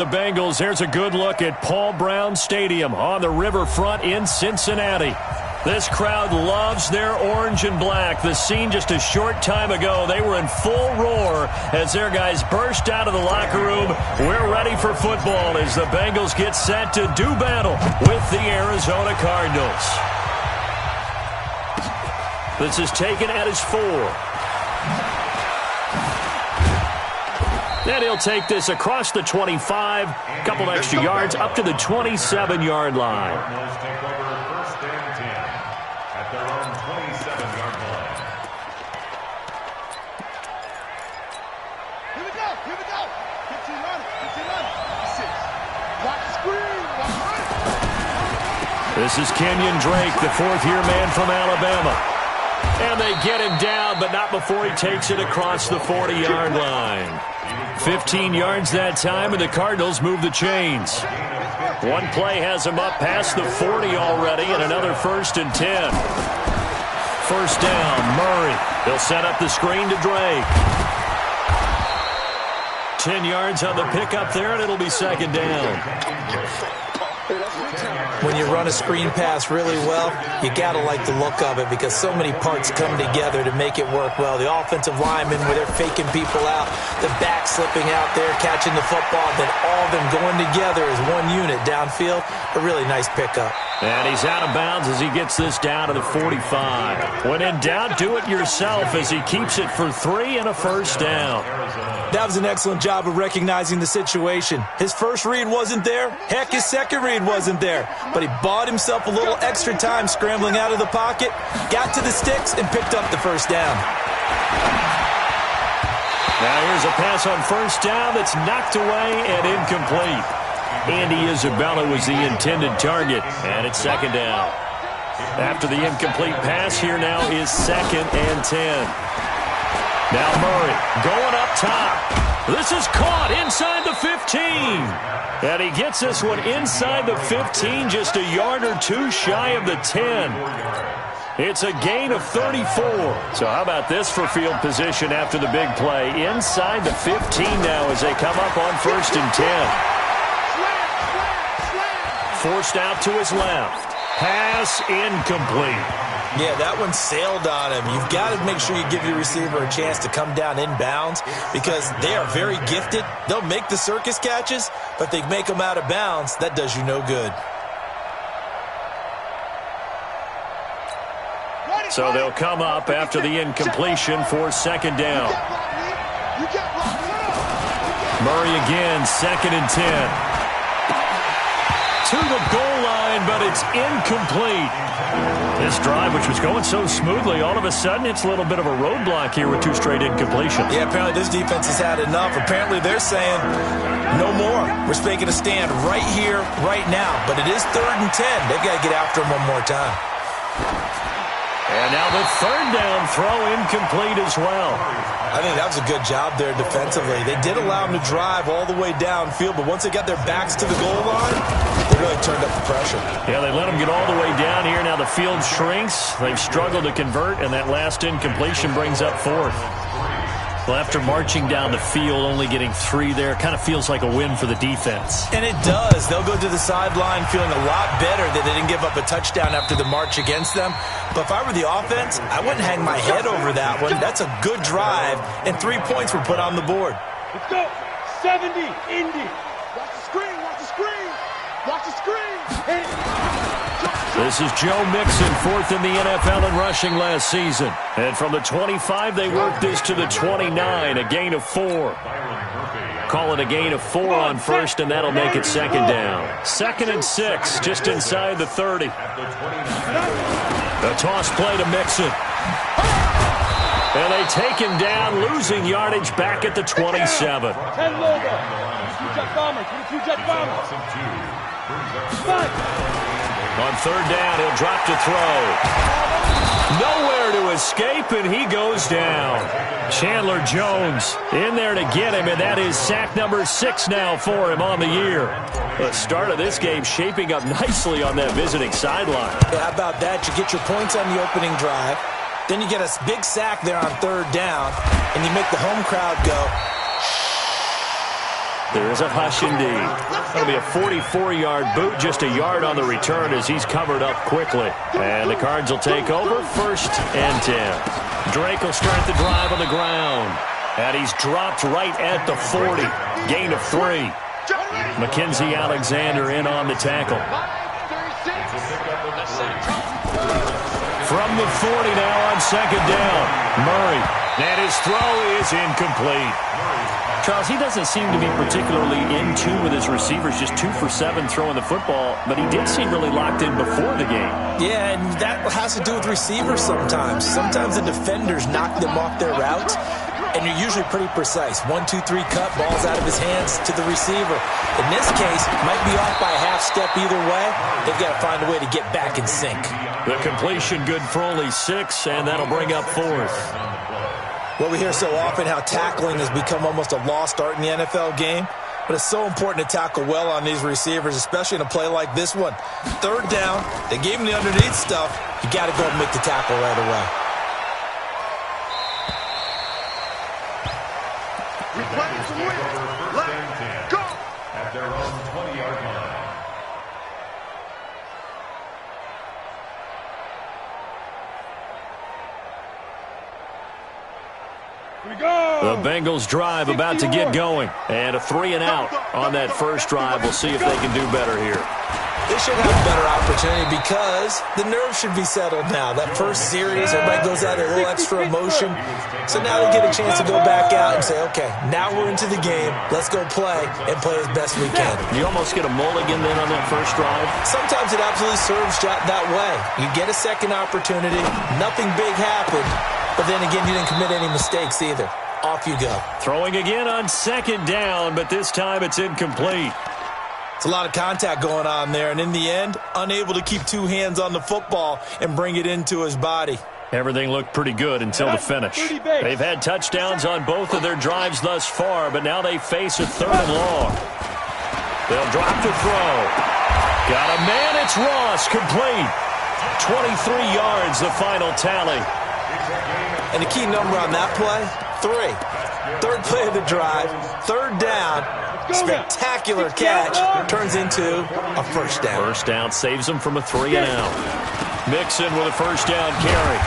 The Bengals, here's a good look at Paul Brown Stadium on the riverfront in Cincinnati. This crowd loves their orange and black. The scene just a short time ago, they were in full roar as their guys burst out of the locker room. We're ready for football as the Bengals get set to do battle with the Arizona Cardinals. This is taken at his 4. And he'll take this across the 25, a couple extra yards, up to the 27-yard line. Take over first and 10 at their own 27-yard line. Here we go, here we go. 15 on it, 15 on it. 6. Watch the screen, watch it. This is Kenyon Drake, the fourth-year man from Alabama. And they get him down, but not before he takes it across the 40-yard line. 15 yards that time, and the Cardinals move the chains. One play has him up past the 40 already, and another 1st and 10. First down, Murray. He'll set up the screen to Drake. 10 yards on the pickup there, and it'll be second down. When you run a screen pass really well, you got to like the look of it because so many parts come together to make it work well. The offensive linemen, where they're faking people out, the back slipping out there, catching the football, then all of them going together as one unit downfield. A really nice pickup. And he's out of bounds as he gets this down to the 45. When in doubt, do it yourself as he keeps it for 3 and a first down. That was an excellent job of recognizing the situation. His first read wasn't there. Heck, his second read wasn't there. But he bought himself a little extra time scrambling out of the pocket, got to the sticks, and picked up the first down. Now here's a pass on first down that's knocked away and incomplete. Andy Isabella was the intended target, and it's second down. After the incomplete pass, here now is 2nd and 10. Now Murray going up top. This is caught inside the 15. And he gets this one inside the 15, just a yard or two shy of the 10. It's a gain of 34. So how about this for field position after the big play? Inside the 15 now as they come up on 1st and 10. Forced out to his left. Pass incomplete. Yeah, that one sailed on him. You've got to make sure you give your receiver a chance to come down inbounds because they are very gifted. They'll make the circus catches, but they make them out of bounds. That does you no good. So they'll come up after the incompletion for second down. Murray again, 2nd and 10. To the goal line, but it's incomplete. This drive, which was going so smoothly, all of a sudden it's a little bit of a roadblock here with 2 straight incompletions. Yeah, apparently this defense has had enough. Apparently they're saying no more. We're making a stand right here, right now. But it is 3rd and 10. They've got to get after him one more time. And now the 3rd down throw incomplete as well. I think that was a good job there defensively. They did allow him to drive all the way downfield, but once they got their backs to the goal line, they really turned up the pressure. Yeah, they let him get all the way down here. Now the field shrinks. They've struggled to convert, and that last incompletion brings up 4th. Well, after marching down the field, only getting 3 there, kind of feels like a win for the defense. And it does. They'll go to the sideline feeling a lot better that they didn't give up a touchdown after the march against them. But if I were the offense, I wouldn't hang my head over that one. That's a good drive, and 3 points were put on the board. Let's go. 70, Indy. Watch the screen, watch the screen. Watch the screen. This is Joe Mixon, 4th in the NFL in rushing last season. And from the 25, they work this to the 29, a gain of 4. Call it a gain of 4 on 1st, and that'll make it 2nd down. 2nd and 6, just inside the 30. The toss play to Mixon. And they take him down, losing yardage back at the 27. 10 logo. 22-jet bomber, 22-jet bomber. On 3rd down, he'll drop to throw. Nowhere to escape, and he goes down. Chandler Jones in there to get him, and that is sack number 6 now for him on the year. The start of this game shaping up nicely on that visiting sideline. Yeah, how about that? You get your points on the opening drive. Then you get a big sack there on 3rd down, and you make the home crowd go. There is a hush indeed. That'll be a 44-yard boot, just a yard on the return as he's covered up quickly. And the Cards will take over, 1st and 10. Drake will start the drive on the ground. And he's dropped right at the 40. Gain of 3. Mackenzie Alexander in on the tackle. From the 40 now on 2nd down. Murray. And his throw is incomplete. Charles, he doesn't seem to be particularly in tune with his receivers, just 2 for 7 throwing the football, but he did seem really locked in before the game. Yeah, and that has to do with receivers sometimes. Sometimes the defenders knock them off their routes, and you're usually pretty precise. 1, 2, 3 cut, ball's out of his hands to the receiver. In this case, might be off by a half step either way. They've got to find a way to get back in sync. The completion good for only 6, and that'll bring up 4th. Well, we hear so often how tackling has become almost a lost art in the NFL game, but it's so important to tackle well on these receivers, especially in a play like this one. 3rd down, they gave him the underneath stuff. You got to go and make the tackle right away. Replay to win. Let's go. At their own 20-yard line. The Bengals drive about to get going. And a 3 and out on that first drive. We'll see if they can do better here. They should have a better opportunity because the nerves should be settled now. That first series, everybody goes out a little extra emotion. So now they get a chance to go back out and say, okay, now we're into the game. Let's go play and play as best we can. You almost get a mulligan then on that first drive? Sometimes it absolutely serves that way. You get a second opportunity. Nothing big happened. But then again, you didn't commit any mistakes either. Off you go. Throwing again on 2nd down, but this time it's incomplete. It's a lot of contact going on there, and in the end, unable to keep 2 hands on the football and bring it into his body. Everything looked pretty good until the finish. They've had touchdowns on both of their drives thus far, but now they face a 3rd and long. They'll drop the throw. Got a man, it's Ross, complete. 23 yards, the final tally. And the key number on that play, 3. 3rd play of the drive, 3rd down, spectacular catch, turns into a 1st down. 1st down saves him from a 3 and out. Mixon with a 1st down carry.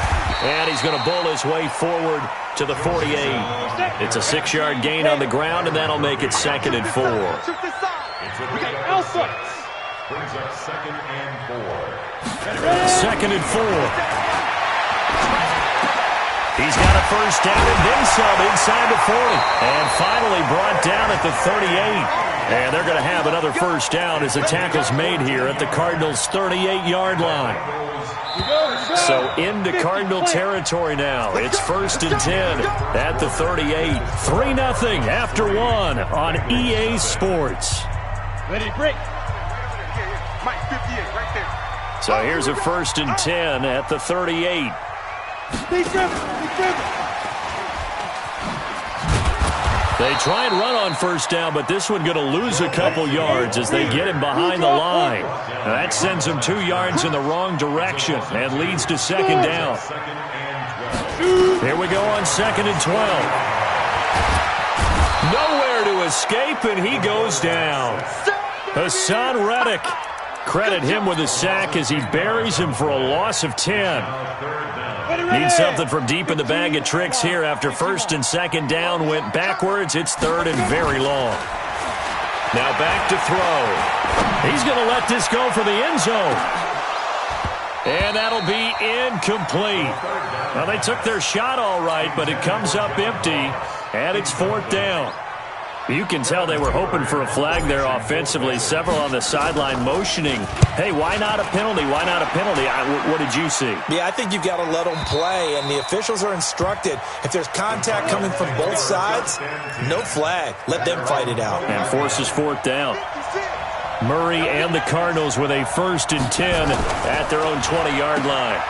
And he's going to bull his way forward to the 48. It's a 6-yard gain on the ground, and that'll make it 2nd and 4. Brings up 2nd and 4. 2nd and 4. He's got a 1st down and then some inside the 40. And finally brought down at the 38. And they're going to have another 1st down as the tackle's made here at the Cardinals' 38-yard line. So into Cardinal territory now. It's 1st and 10 at the 38. 3-0 after 1 on EA Sports. Ready, break. Mike, 58, right there. So here's a 1st and 10 at the 38. Stay driven. They try and run on 1st down, but this one going to lose a couple yards as they get him behind the line. Now that sends him 2 yards in the wrong direction and leads to 2nd down. Here we go on 2nd and 12. Nowhere to escape, and he goes down. Hassan Reddick. Credit him with a sack as he buries him for a loss of 10. Needs something from deep in the bag of tricks here after 1st and 2nd down went backwards. It's 3rd and very long. Now back to throw. He's going to let this go for the end zone. And that'll be incomplete. Well, they took their shot all right, but it comes up empty, and it's 4th down. You can tell they were hoping for a flag there offensively. Several on the sideline motioning, hey, why not a penalty? Why not a penalty? What did you see? Yeah, I think you've got to let them play, and the officials are instructed. If there's contact coming from both sides, no flag. Let them fight it out. And forces 4th down. Murray and the Cardinals with a 1st and 10 at their own 20-yard line.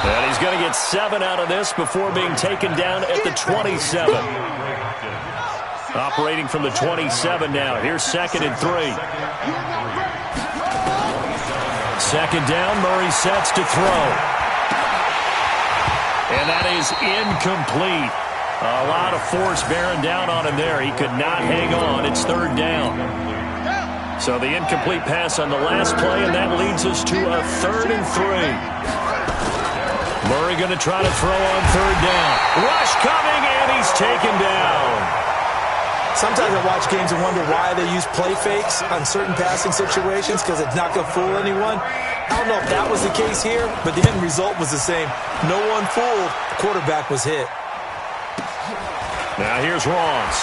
And he's going to get 7 out of this before being taken down at the 27. Operating from the 27 now. Here's 2nd and 3. 2nd down, Murray sets to throw. And that is incomplete. A lot of force bearing down on him there. He could not hang on. It's third down. So the incomplete pass on the last play, and that leads us to a 3rd and 3. Murray going to try to throw on third down. Rush coming, and he's taken down. Sometimes I watch games and wonder why they use play fakes on certain passing situations because it's not going to fool anyone. I don't know if that was the case here, but the end result was the same. No one fooled. The quarterback was hit. Now here's Ross.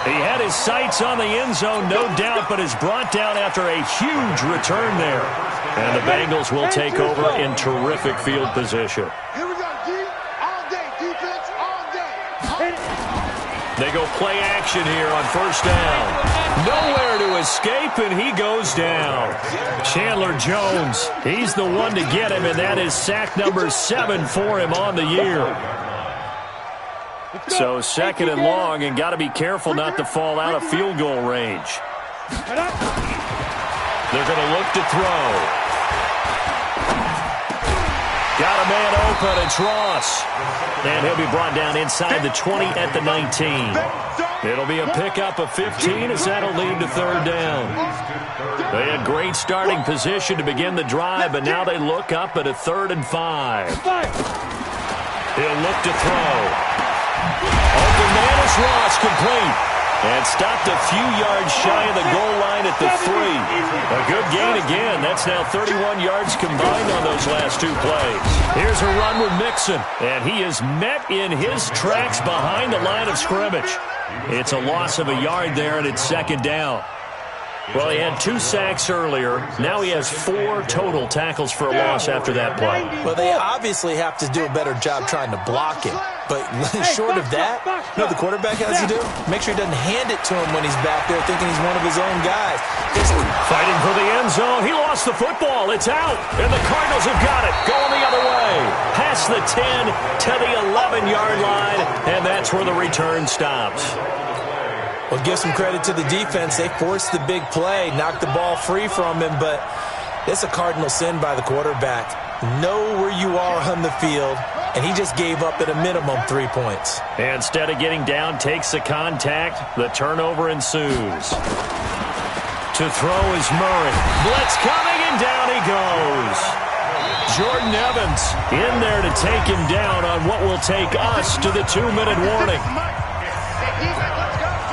He had his sights on the end zone, no doubt, but is brought down after a huge return there. And the Bengals will take over in terrific field position. Here we go, D. All day. Defense all day. They go play action here on first down. Nowhere to escape, and he goes down. Chandler Jones, he's the one to get him, and that is sack number 7 for him on the year. So 2nd and long, and got to be careful not to fall out of field goal range. They're going to look to throw. Got a man open, it's Ross. And he'll be brought down inside the 20 at the 19. It'll be a pickup of 15 as that'll lead to third down. They had great starting position to begin the drive, but now they look up at a 3rd and 5. He'll look to throw. Open man is Ross, complete. And stopped a few yards shy of the goal line at the 3. A good gain again. That's now 31 yards combined on those last 2 plays. Here's a run with Mixon, and he is met in his tracks behind the line of scrimmage. It's a loss of a yard there, and it's 2nd down. Well, he had 2 sacks earlier. Now he has 4 total tackles for a loss after that play. Well, they obviously have to do a better job trying to block him. But short of that, you know what the quarterback has to do? Make sure he doesn't hand it to him when he's back there thinking he's one of his own guys. Fighting for the end zone. He lost the football. It's out. And the Cardinals have got it. Going the other way. Past the 10 to the 11-yard line. And that's where the return stops. Well, give some credit to the defense. They forced the big play, knocked the ball free from him, but it's a cardinal sin by the quarterback. Know where you are on the field, and he just gave up at a minimum 3 points. And instead of getting down, takes the contact. The turnover ensues. To throw is Murray. Blitz coming, and down he goes. Jordan Evans in there to take him down on what will take us to the 2-minute warning.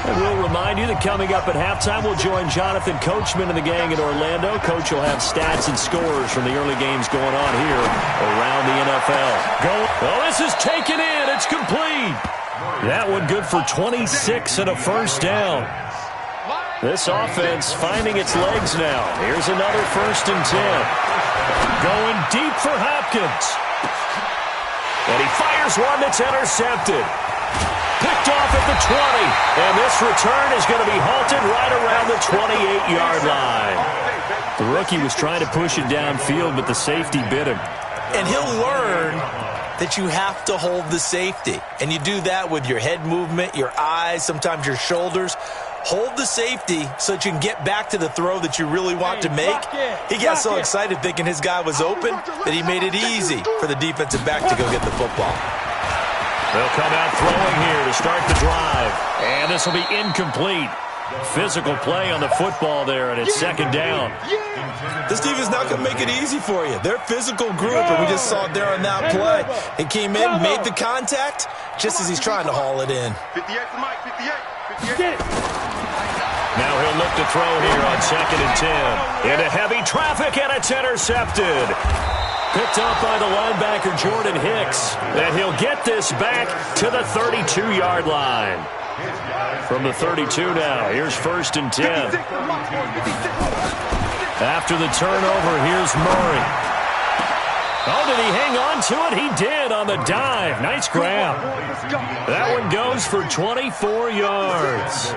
And we'll remind you that coming up at halftime, we'll join Jonathan Coachman and the gang in Orlando. Coach will have stats and scores from the early games going on here around the NFL. Oh, this is taken in. It's complete. That one good for 26 and a first down. This offense finding its legs now. Here's another 1st and 10. Going deep for Hopkins. And he fires one that's intercepted. Picked off at the 20, and this return is going to be halted right around the 28-yard line. The rookie was trying to push it downfield, but the safety bit him. And he'll learn that you have to hold the safety. And you do that with your head movement, your eyes, sometimes your shoulders. Hold the safety so that you can get back to the throw that you really want to make. He got so excited thinking his guy was open that he made it easy for the defensive back to go get the football. They'll come out throwing here to start the drive. And this will be incomplete. Physical play on the football there, and it's 2nd down. This defense not going to make it easy for you. They're a physical group, and we just saw it there on that play. He came in, made the contact, just as he's trying to haul it in. 58 to Mike, 58. Now he'll look to throw here on 2nd and 10. Into heavy traffic, and it's intercepted. Picked up by the linebacker, Jordan Hicks. And he'll get this back to the 32-yard line. From the 32 now, here's 1st and 10. After the turnover, here's Murray. Oh, did he hang on to it? He did on the dive. Nice grab. That one goes for 24 yards.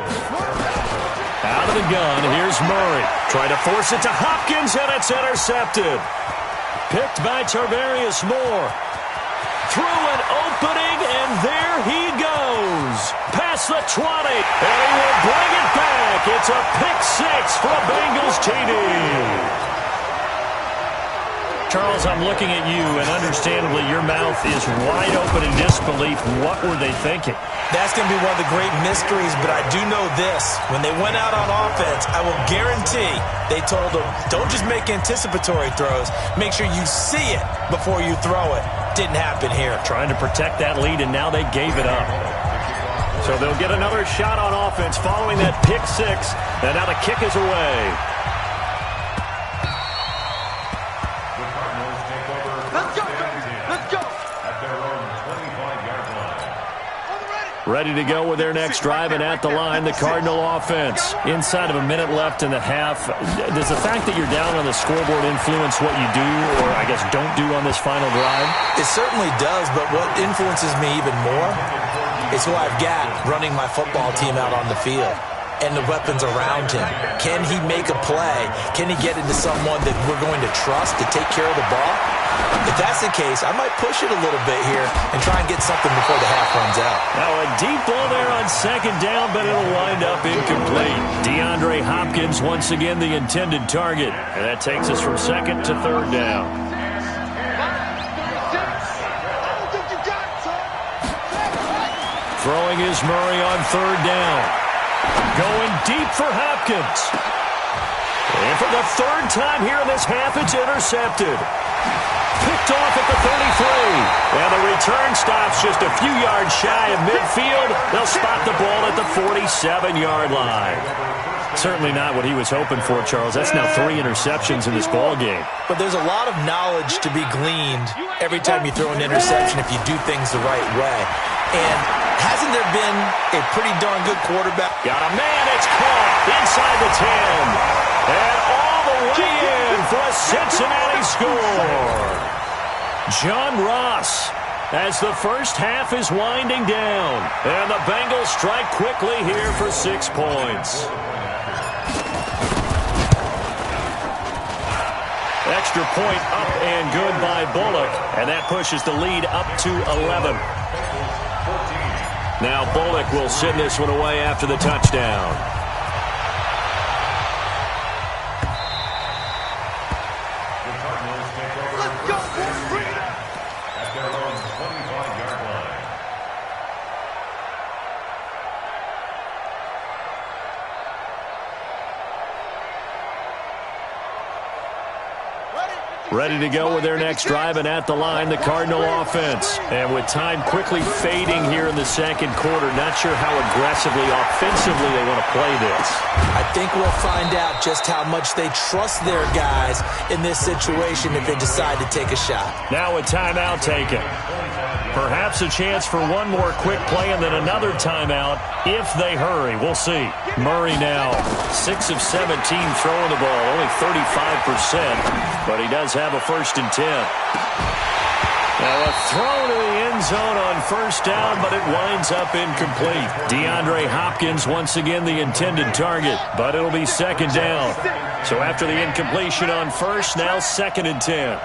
Out of the gun, here's Murray. Trying to force it to Hopkins, and it's intercepted. Picked by Tarvarius Moore. Through an opening, and there he goes. Past the 20, and he will bring it back. It's a pick 6 for a Bengals TD. Charles, I'm looking at you, and understandably your mouth is wide open in disbelief. What were they thinking? That's going to be one of the great mysteries, but I do know this. When they went out on offense, I will guarantee they told them, don't just make anticipatory throws. Make sure you see it before you throw it. Didn't happen here. Trying to protect that lead, and now they gave it up. So they'll get another shot on offense following that pick six, and now the kick is away. Ready to go with their next drive, and at the line, the Cardinal offense. Inside of a minute left in the half, does the fact that you're down on the scoreboard influence what you do, or I guess don't do on this final drive? It certainly does, but what influences me even more is who I've got running my football team out on the field and the weapons around him. Can he make a play? Can he get into someone that we're going to trust to take care of the ball? If that's the case, I might push it a little bit here and try and get something before the half runs out. Now a deep ball there on second down, but it'll wind up incomplete. DeAndre Hopkins once again the intended target, and that takes us from second to third down. Throwing is Murray on third down. Going deep for Hopkins. And for the third time here in this half, it's intercepted. Picked off at the 33. And the return stops just a few yards shy of midfield. They'll spot the ball at the 47-yard line. Certainly not what he was hoping for, Charles. That's now 3 interceptions in this ball game. But there's a lot of knowledge to be gleaned every time you throw an interception if you do things the right way. And hasn't there been a pretty darn good quarterback? Got a man, it's caught inside the 10. And all the way in for a Cincinnati score. John Ross, as the first half is winding down. And the Bengals strike quickly here for 6 points. Extra point up and good by Bullock. And that pushes the lead up to 11. Now Bullock will send this one away after the touchdown. Ready to go with their next drive, and at the line, the Cardinal offense. And with time quickly fading here in the second quarter, not sure how aggressively, offensively they want to play this. I think we'll find out just how much they trust their guys in this situation if they decide to take a shot. Now a timeout taken. Perhaps a chance for one more quick play and then another timeout if they hurry. We'll see. Murray now, 6 of 17 throwing the ball, only 35%, but he does have a 1st and 10. Now a throw to the end zone on first down, but it winds up incomplete. DeAndre Hopkins once again the intended target, but it'll be 2nd down. So after the incompletion on first, now 2nd and 10.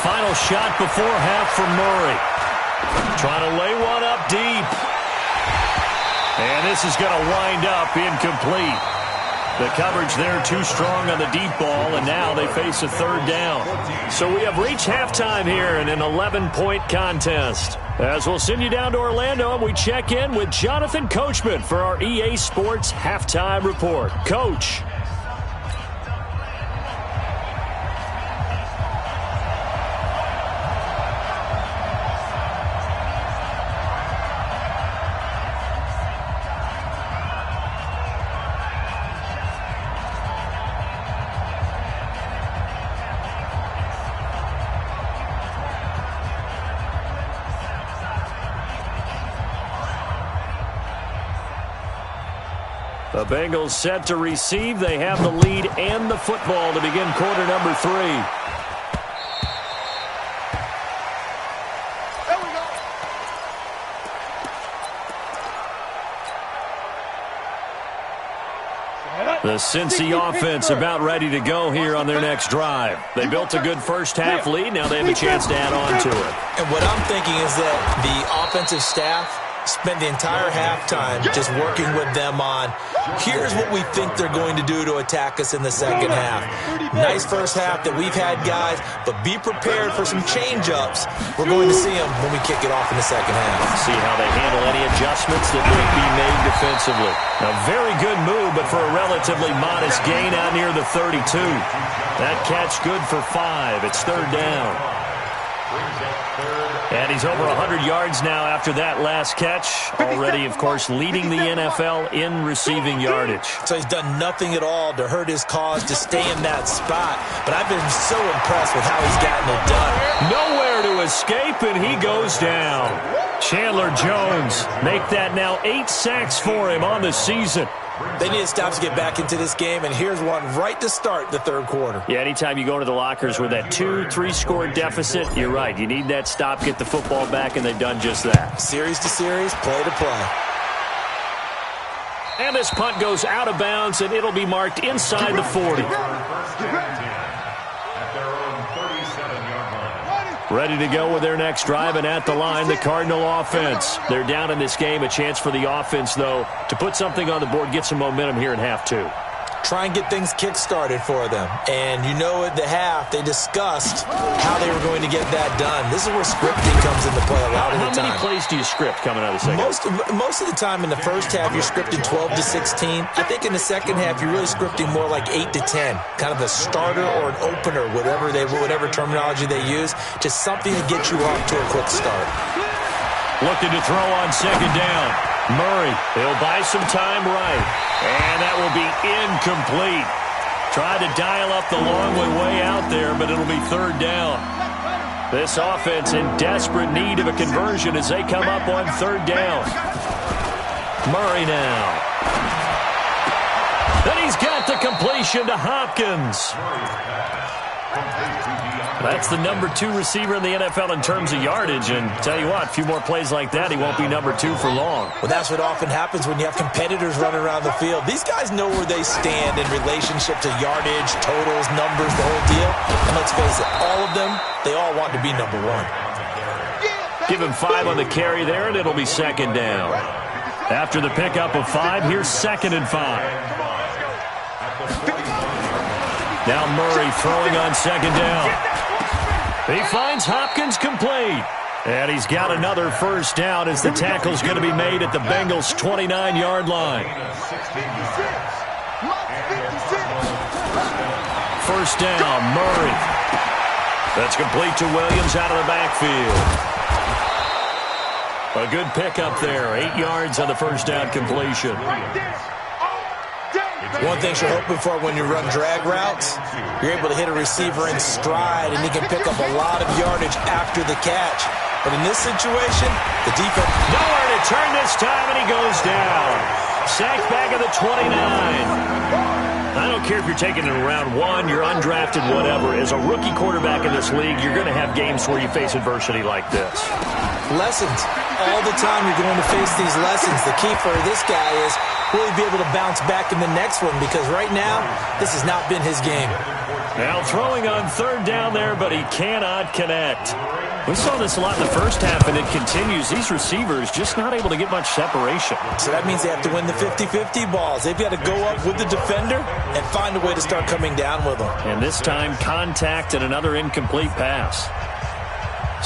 Final shot before half from Murray. Trying to lay one up deep. And this is going to wind up incomplete. The coverage there too strong on the deep ball, and now they face a 3rd down. So we have reached halftime here in an 11-point contest. As we'll send you down to Orlando, and we check in with Jonathan Coachman for our EA Sports Halftime Report. Coach. The Bengals set to receive. They have the lead and the football to begin quarter number 3. There we go. Set up. The Cincy offense about ready to go here on their next drive. They built a good first-half lead. Now they have a chance to add on to it. And what I'm thinking is that the offensive staff spent the entire halftime just working with them on, here's what we think they're going to do to attack us in the second half. Nice first half that we've had, guys, but be prepared for some change-ups. We're going to see them when we kick it off in the second half. See how they handle any adjustments that might be made defensively. A very good move, but for a relatively modest gain out near the 32. That catch good for 5. It's third down. And he's over 100 yards now after that last catch. Already, of course, leading the NFL in receiving yardage. So he's done nothing at all to hurt his cause, to stay in that spot. But I've been so impressed with how he's gotten it done. Nowhere to escape, and he goes down. Chandler Jones make that now 8 sacks for him on the season. They need to stop to get back into this game, and here's one right to start the third quarter. Yeah, anytime you go to the lockers with that 2-3 score deficit, you're right. You need that stop, get the football back, and they've done just that. Series to series, play to play. And this punt goes out of bounds, and it'll be marked inside the 40. Ready to go with their next drive, and at the line, the Cardinal offense. They're down in this game. A chance for the offense, though, to put something on the board, get some momentum here in half 2. Try and get things kick-started for them. And you know at the half, they discussed how they were going to get that done. This is where scripting comes into play a lot of the time. How many plays do you script coming out of the second? Most of the time in the first half, you're scripting 12 to 16. I think in the second half, you're really scripting more like 8 to 10. Kind of a starter or an opener, whatever terminology they use. Just something to get you off to a quick start. Looking to throw on second down. Murray, he'll buy some time right. And that will be incomplete. Tried to dial up the long way out there, but it'll be third down. This offense in desperate need of a conversion as they come up on third down. Murray now. Then he's got the completion to Hopkins. That's the number 2 receiver in the NFL in terms of yardage, and tell you what, a few more plays like that, he won't be number 2 for long. Well, that's what often happens when you have competitors running around the field. These guys know where they stand in relationship to yardage, totals, numbers, the whole deal. And let's face it, all of them, they all want to be number 1. Give him 5 on the carry there, and it'll be second down. After the pickup of 5, here's second and 5. Now Murray throwing on second down. He finds Hopkins complete. And he's got another first down as the tackle's going to be made at the Bengals' 29-yard line. First down, Murray. That's complete to Williams out of the backfield. A good pickup there. 8 yards on the first down completion. One thing you're hoping for when you run drag routes, you're able to hit a receiver in stride, and he can pick up a lot of yardage after the catch. But in this situation, the defense... Nowhere to turn this time, and he goes down. Sacked back at the 29. I don't care if you're taking it in round 1, you're undrafted, whatever. As a rookie quarterback in this league, you're going to have games where you face adversity like this. Lessons. All the time you're going to face these lessons. The key for this guy is really be able to bounce back in the next one, because right now, this has not been his game. Now throwing on third down there, but he cannot connect. We saw this a lot in the first half, and it continues. These receivers just not able to get much separation. So that means they have to win the 50-50 balls. They've got to go up with the defender and find a way to start coming down with them. And this time, contact and another incomplete pass.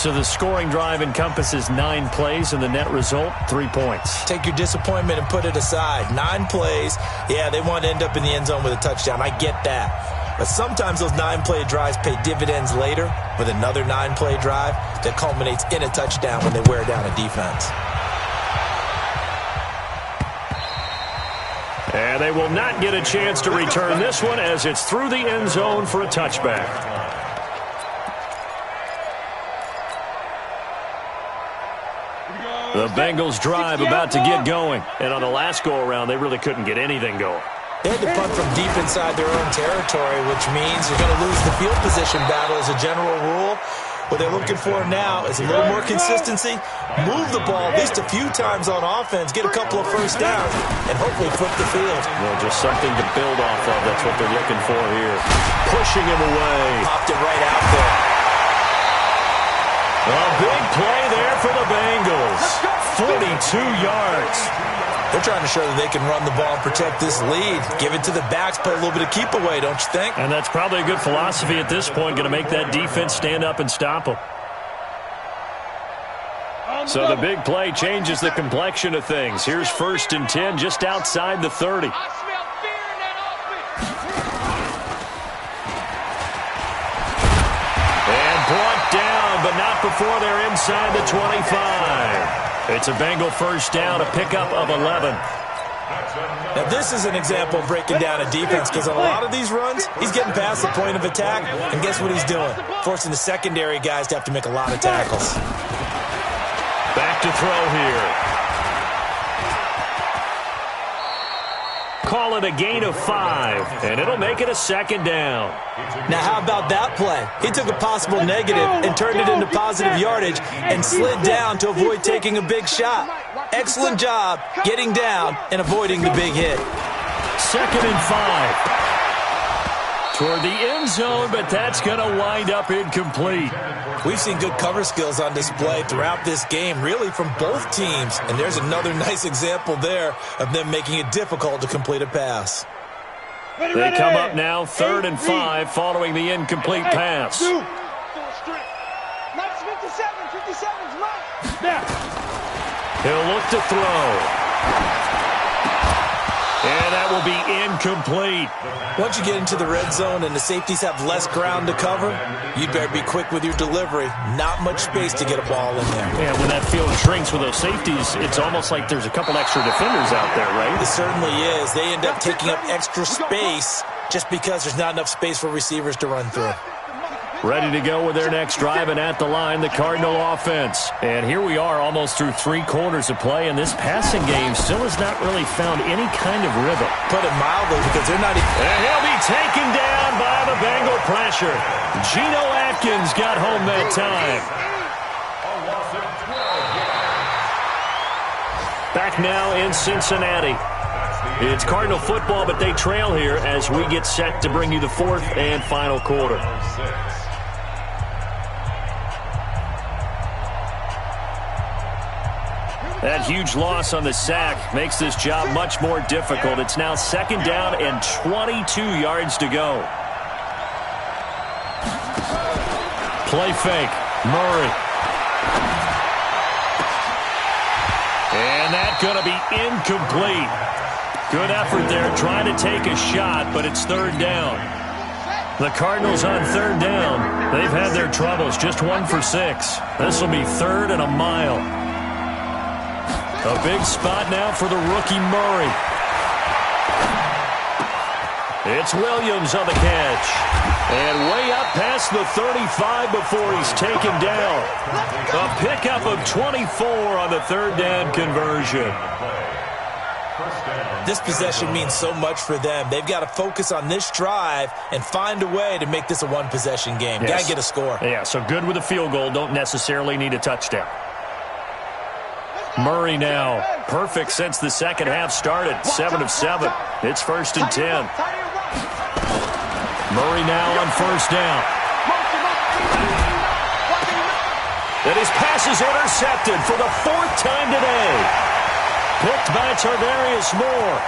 So the scoring drive encompasses 9 plays, and the net result, 3 points. Take your disappointment and put it aside. 9 plays, yeah, they want to end up in the end zone with a touchdown. I get that. But sometimes those 9-play drives pay dividends later with another 9-play drive that culminates in a touchdown when they wear down a defense. And they will not get a chance to return this one as it's through the end zone for a touchback. The Bengals drive about to get going. And on the last go-around, they really couldn't get anything going. They had to punt from deep inside their own territory, which means you're going to lose the field position battle as a general rule. What they're looking for now is a little more consistency, move the ball at least a few times on offense, get a couple of first downs, and hopefully flip the field. Well, just something to build off of. That's what they're looking for here. Pushing him away. Popped it right out there. A big play there for the Bengals. 42 yards. They're trying to show that they can run the ball and protect this lead. Give it to the backs, play a little bit of keep away, don't you think? And that's probably a good philosophy at this point, going to make that defense stand up and stop them. So the big play changes the complexion of things. Here's 1st and 10 just outside the 30. And brought down, but not before they're inside the 25. It's a Bengal first down, a pickup of 11. Now, this is an example of breaking down a defense because on a lot of these runs, he's getting past the point of attack, and guess what he's doing? Forcing the secondary guys to have to make a lot of tackles. Back to throw here. Call it a gain of 5, and it'll make it a 2nd down. Now, how about that play? He took a possible negative and turned it into positive yardage and slid down to avoid taking a big shot. Excellent job getting down and avoiding the big hit. 2nd and 5. Toward the end zone, but that's going to wind up incomplete. We've seen good cover skills on display throughout this game, really from both teams. And there's another nice example there of them making it difficult to complete a pass. They come up now 3rd and 5 following the incomplete pass. He'll look to throw. And that will be incomplete. Once you get into the red zone and the safeties have less ground to cover, you'd better be quick with your delivery. Not much space to get a ball in there. Yeah, when that field shrinks with those safeties, it's almost like there's a couple extra defenders out there, right? It certainly is. They end up taking up extra space just because there's not enough space for receivers to run through. Ready to go with their next drive, and at the line, the Cardinal offense. And here we are almost through 3 quarters of play, and this passing game still has not really found any kind of rhythm. Put it mildly, because they're not even... And he'll be taken down by the Bengal pressure. Geno Atkins got home that time. Back now in Cincinnati. It's Cardinal football, but they trail here as we get set to bring you the 4th and final quarter. That huge loss on the sack makes this job much more difficult. It's now 2nd down and 22 yards to go. Play fake. Murray. And that's going to be incomplete. Good effort there trying to take a shot, but it's 3rd down. The Cardinals on 3rd down. They've had their troubles, just 1 for 6. This will be 3rd and a mile. A big spot now for the rookie Murray. It's Williams on the catch. And way up past the 35 before he's taken down. A pickup of 24 on the 3rd down conversion. This possession means so much for them. They've got to focus on this drive and find a way to make this a one-possession game. Yes. Got to get a score. Yeah, so good with a field goal. Don't necessarily need a touchdown. Murray now, perfect since the second half started. 7 of 7. It's 1st and 10. Murray now on 1st down. And his pass is intercepted for the 4th time today. Picked by Tarvarius Moore.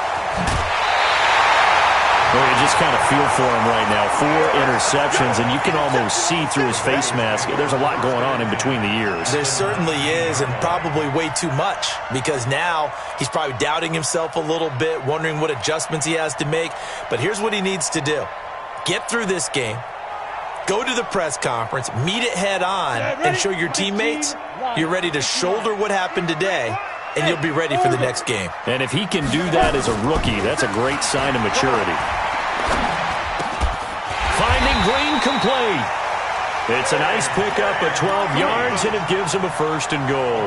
Well, you just kind of feel for him right now. 4 interceptions, and you can almost see through his face mask. There's a lot going on in between the ears. There certainly is, and probably way too much, because now he's probably doubting himself a little bit, wondering what adjustments he has to make. But here's what he needs to do. Get through this game, go to the press conference, meet it head on, and show your teammates you're ready to shoulder what happened today, and you'll be ready for the next game. And if he can do that as a rookie, that's a great sign of maturity. Finding Green complete. It's a nice pickup of 12 yards, and it gives him a 1st and goal.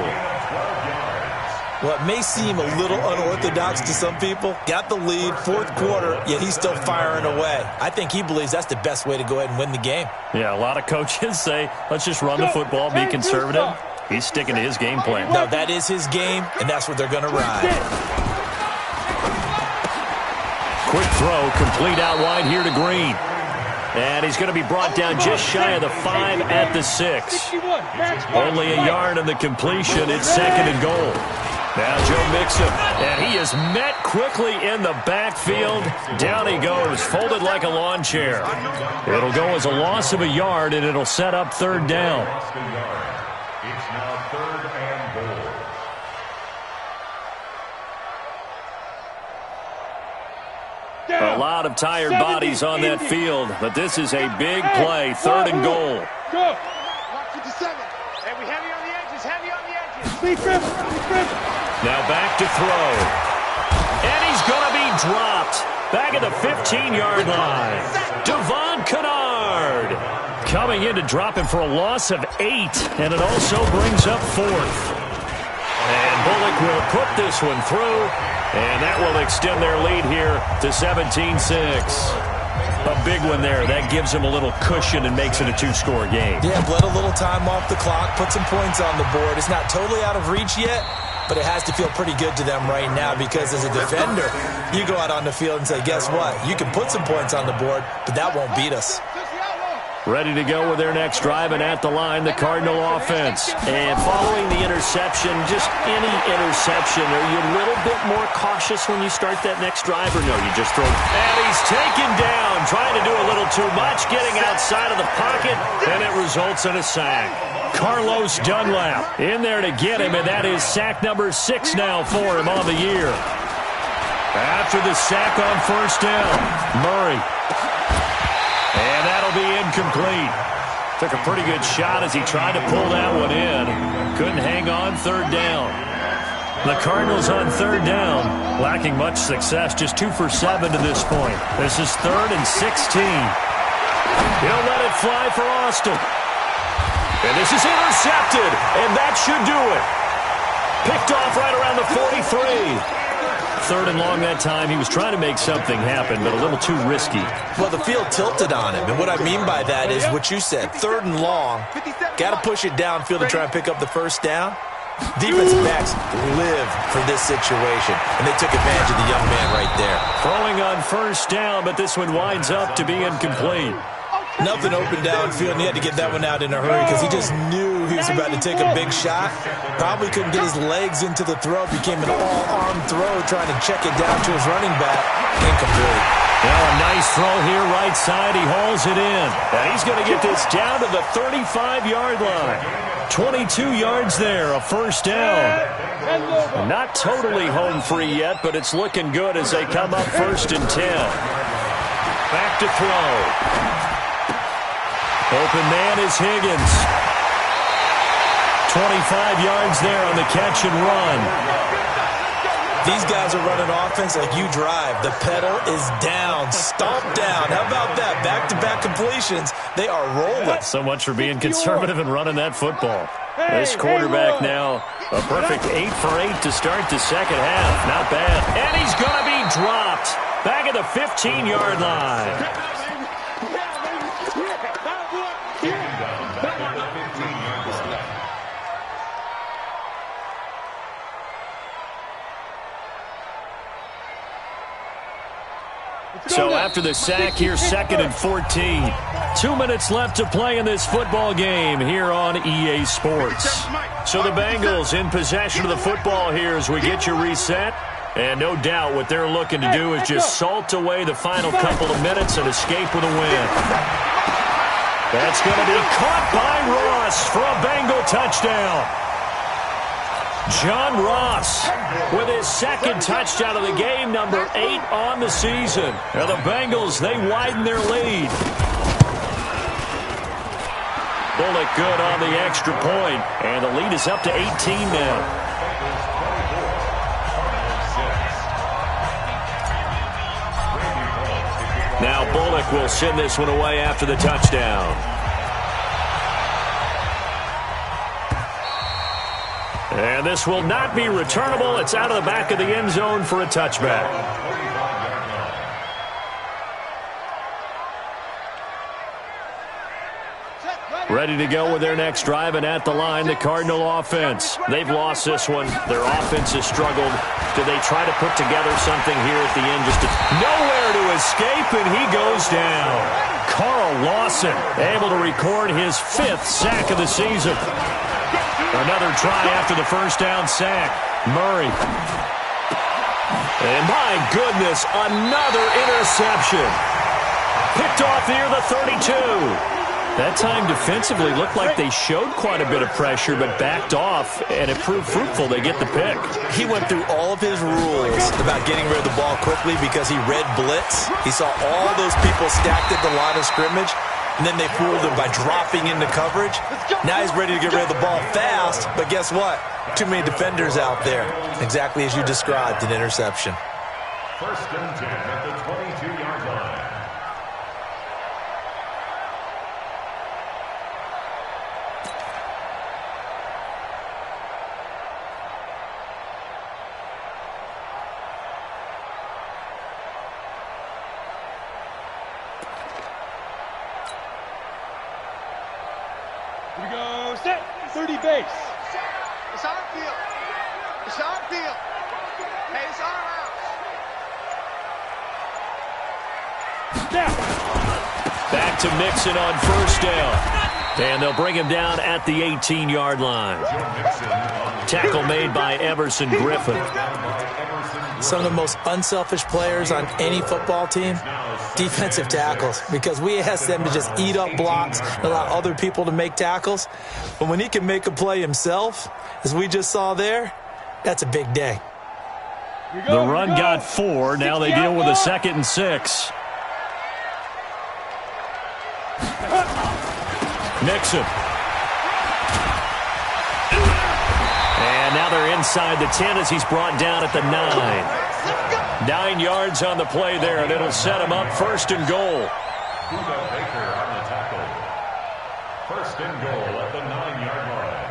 Well, it may seem a little unorthodox to some people. Got the lead, fourth quarter, yet he's still firing away. I think he believes that's the best way to go ahead and win the game. Yeah, a lot of coaches say, let's just run the football, be conservative. He's sticking to his game plan. No, that is his game, and that's what they're going to ride. Quick throw, complete out wide here to Green. And he's going to be brought down just shy of the 5 at the 6. Only a yard on the completion. It's 2nd and goal. Now Joe Mixon, and he is met quickly in the backfield. Down he goes, folded like a lawn chair. It'll go as a loss of a yard, and it'll set up 3rd down. It's now 3rd and goal. A lot of tired bodies on that field, but this is a big play. 3rd and goal. Go. Watch 57. Hey, we heavy on the edges, heavy on the edges. Speed grip. Now back to throw. And he's going to be dropped. Back at the 15-yard line. Devon Kennard coming in to drop him for a loss of 8. And it also brings up 4th. And Bullock will put this one through. And that will extend their lead here to 17-6. A big one there. That gives them a little cushion and makes it a 2-score game. Yeah, bled a little time off the clock, put some points on the board. It's not totally out of reach yet, but it has to feel pretty good to them right now because as a defender, you go out on the field and say, guess what? You can put some points on the board, but that won't beat us. Ready to go with their next drive, and at the line, the Cardinal offense. And following the interception, just any interception, are you a little bit more cautious when you start that next drive, or no, you just throw? And he's taken down, trying to do a little too much, getting outside of the pocket, and it results in a sack. Carlos Dunlap in there to get him, and that is sack number 6 now for him on the year. After the sack on 1st down, Murray. And that'll be incomplete. Took a pretty good shot as he tried to pull that one in. Couldn't hang on 3rd down. The Cardinals on 3rd down, lacking much success, just 2 for 7 to this point. This is 3rd and 16. He'll let it fly for Austin. And this is intercepted, and that should do it. Picked off right around the 43. 3rd and long that time. He was trying to make something happen, but a little too risky. Well, the field tilted on him, and what I mean by that is what you said. 3rd and long, got to push it downfield to try and pick up the 1st down. Defensive backs live for this situation, and they took advantage of the young man right there. Throwing on 1st down, but this one winds up to be incomplete. Nothing open downfield, and he had to get that one out in a hurry because he just knew he was about to take a big shot. Probably couldn't get his legs into the throw. Became an all-arm throw, trying to check it down to his running back. Incomplete. Well, a nice throw here, right side. He hauls it in. And he's going to get this down to the 35-yard line. 22 yards there, a 1st down. Not totally home free yet, but it's looking good as they come up 1st and 10. Back to throw. Open man is Higgins. 25 yards there on the catch and run. These guys are running offense like you drive. The pedal is down, stomp down. How about that? Back-to-back completions. They are rolling. So much for being conservative and running that football. This quarterback now, a perfect 8 for 8 to start the 2nd half. Not bad. And he's going to be dropped back at the 15-yard line. So after the sack, here's 2nd and 14. 2 minutes left to play in this football game here on EA Sports. So the Bengals in possession of the football here as we get you reset. And no doubt what they're looking to do is just salt away the final couple of minutes and escape with a win. That's going to be caught by Ross for a Bengal touchdown. John Ross with his 2nd touchdown of the game, number 8 on the season. Now the Bengals, they widen their lead. Bullock good on the extra point, and the lead is up to 18 now. Now Bullock will send this one away after the touchdown. And this will not be returnable. It's out of the back of the end zone for a touchback. Ready to go with their next drive, and at the line, the Cardinal offense. They've lost this one. Their offense has struggled. Do they try to put together something here at the end? Just nowhere to escape, and he goes down. Carl Lawson able to record his 5th sack of the season. Another try after the first down sack. Murray. And my goodness, another interception. Picked off near the 32. That time defensively looked like they showed quite a bit of pressure, but backed off, and it proved fruitful. They get the pick. He went through all of his rules about getting rid of the ball quickly because he read blitz. He saw all those people stacked at the line of scrimmage, and then they fooled him by dropping into coverage. Now he's ready to get rid of the ball fast, but guess what? Too many defenders out there. Exactly as you described, an interception. First and 10 at the 22-yard line. Here we go, set, 30 base. It's on field. It's on field. Hey, it's on out. Down. Back to Mixon on first down. And they'll bring him down at the 18-yard line. Tackle made by Everson Griffin. Some of the most unselfish players on any football team, defensive tackles, because we ask them to just eat up blocks and allow other people to make tackles. But when he can make a play himself, as we just saw there, that's a big day. The run got 4. Now they deal with a 2nd and 6. Mixon. And now they're inside the 10 as he's brought down at the 9. 9 yards on the play there, and it'll set him up 1st and goal. Baker on the tackle. 1st and goal at the 9-yard line.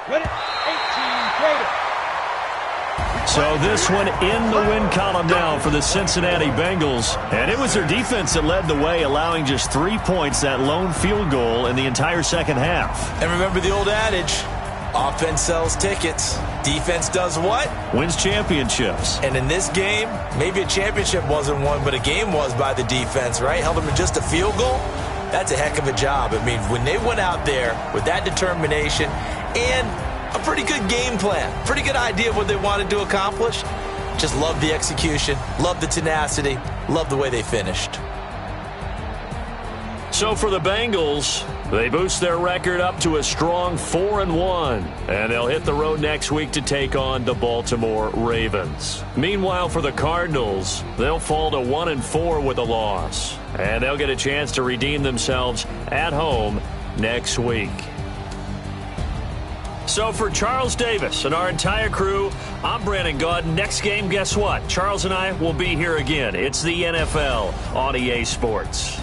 Ready? 18 greater. So this one in the win column now for the Cincinnati Bengals. And it was their defense that led the way, allowing just 3 points, that lone field goal in the entire second half. And remember the old adage, offense sells tickets. Defense does what? Wins championships. And in this game, maybe a championship wasn't won, but a game was by the defense, right? Held them to just a field goal. That's a heck of a job. I mean, when they went out there with that determination and a pretty good game plan, pretty good idea of what they wanted to accomplish, just love the execution, love the tenacity, love the way they finished. So for the Bengals, they boost their record up to a strong 4-1, and they'll hit the road next week to take on the Baltimore Ravens. Meanwhile, for the Cardinals, they'll fall to 1-4 with a loss, and they'll get a chance to redeem themselves at home next week. So for Charles Davis and our entire crew, I'm Brandon Gaudin. Next game, guess what? Charles and I will be here again. It's the NFL on EA Sports.